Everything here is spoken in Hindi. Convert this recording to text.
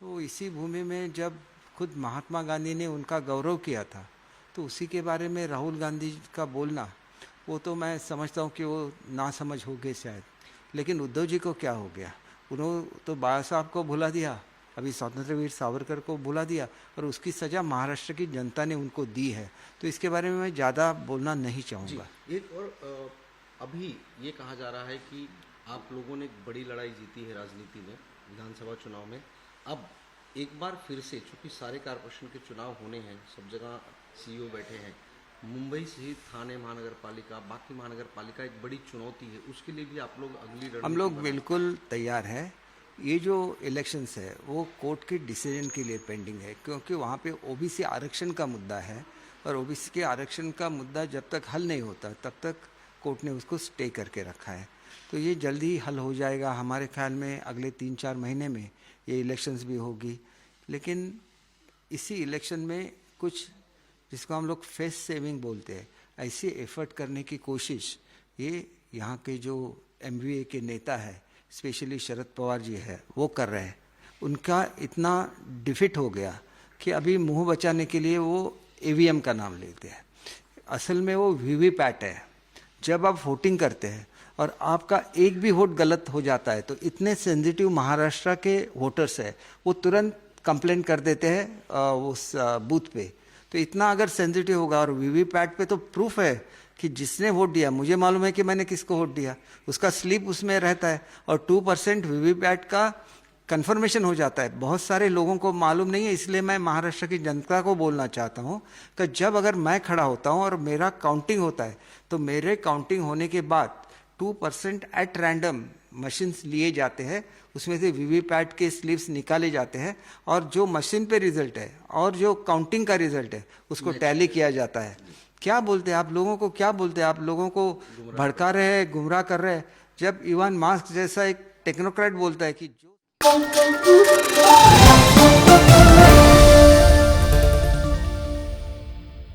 तो इसी भूमि में जब खुद महात्मा गांधी ने उनका गौरव किया था, तो उसी के बारे में राहुल गांधी का बोलना, वो तो मैं समझता हूँ कि वो नासमझ हो गए शायद। लेकिन उद्धव जी को क्या हो गया, उन्होंने तो बाबा साहब को भुला दिया, अभी स्वतंत्र वीर सावरकर को भुला दिया, और उसकी सज़ा महाराष्ट्र की जनता ने उनको दी है। तो इसके बारे में मैं ज़्यादा बोलना नहीं चाहूँगा। एक और अभी ये कहा जा रहा है कि आप लोगों ने एक बड़ी लड़ाई जीती है राजनीति में, विधानसभा चुनाव में। अब एक बार फिर से, चूंकि सारे कारपोरेशन के चुनाव होने हैं, सब जगह सीईओ बैठे हैं, मुंबई सहित थाने महानगर पालिका, बाकी महानगर पालिका एक बड़ी चुनौती है, उसके लिए भी आप लोग अगली रणनीति हम लोग बिल्कुल तैयार हैं। ये जो इलेक्शंस है वो कोर्ट के डिसीजन के लिए पेंडिंग है, क्योंकि वहाँ पे ओबीसी आरक्षण का मुद्दा है, और ओबीसी के आरक्षण का मुद्दा जब तक हल नहीं होता तब तक कोर्ट ने उसको स्टे करके रखा है। तो ये जल्दी ही हल हो जाएगा हमारे ख्याल में, अगले 3-4 महीने में ये इलेक्शंस भी होगी। लेकिन इसी इलेक्शन में कुछ, जिसको हम लोग फेस सेविंग बोलते हैं, ऐसी एफर्ट करने की कोशिश ये यहाँ के जो एमवीए के नेता है, स्पेशली शरद पवार जी है, वो कर रहे हैं। उनका इतना डिफिट हो गया कि अभी मुंह बचाने के लिए वो ईवीएम का नाम लेते हैं। असल में वो वीवीपैट है। जब आप वोटिंग करते हैं और आपका एक भी वोट गलत हो जाता है, तो इतने सेंसिटिव महाराष्ट्र के वोटर्स है, वो तुरंत कंप्लेंट कर देते हैं उस बूथ पे। तो इतना अगर सेंसिटिव होगा, और वीवीपैट पे तो प्रूफ है कि जिसने वोट दिया, मुझे मालूम है कि मैंने किसको वोट दिया, उसका स्लिप उसमें रहता है, और 2% वीवीपैट का कंफर्मेशन हो जाता है। बहुत सारे लोगों को मालूम नहीं है, इसलिए मैं महाराष्ट्र की जनता को बोलना चाहता हूँ कि जब अगर मैं खड़ा होता हूँ और मेरा काउंटिंग होता है, तो मेरे काउंटिंग होने के बाद 2% एट रैंडम मशीन्स लिए जाते हैं, उसमें से वीवीपैट के स्लिप्स निकाले जाते हैं, और जो मशीन पे रिजल्ट है और जो काउंटिंग का रिजल्ट है उसको टैली किया जाता है। क्या बोलते हैं आप लोगों को, क्या बोलते हैं आप लोगों को, भड़का रहे हैं, गुमराह कर रहे हैं। जब इवान मास्क जैसा एक टेक्नोक्रेट बोलता है कि जो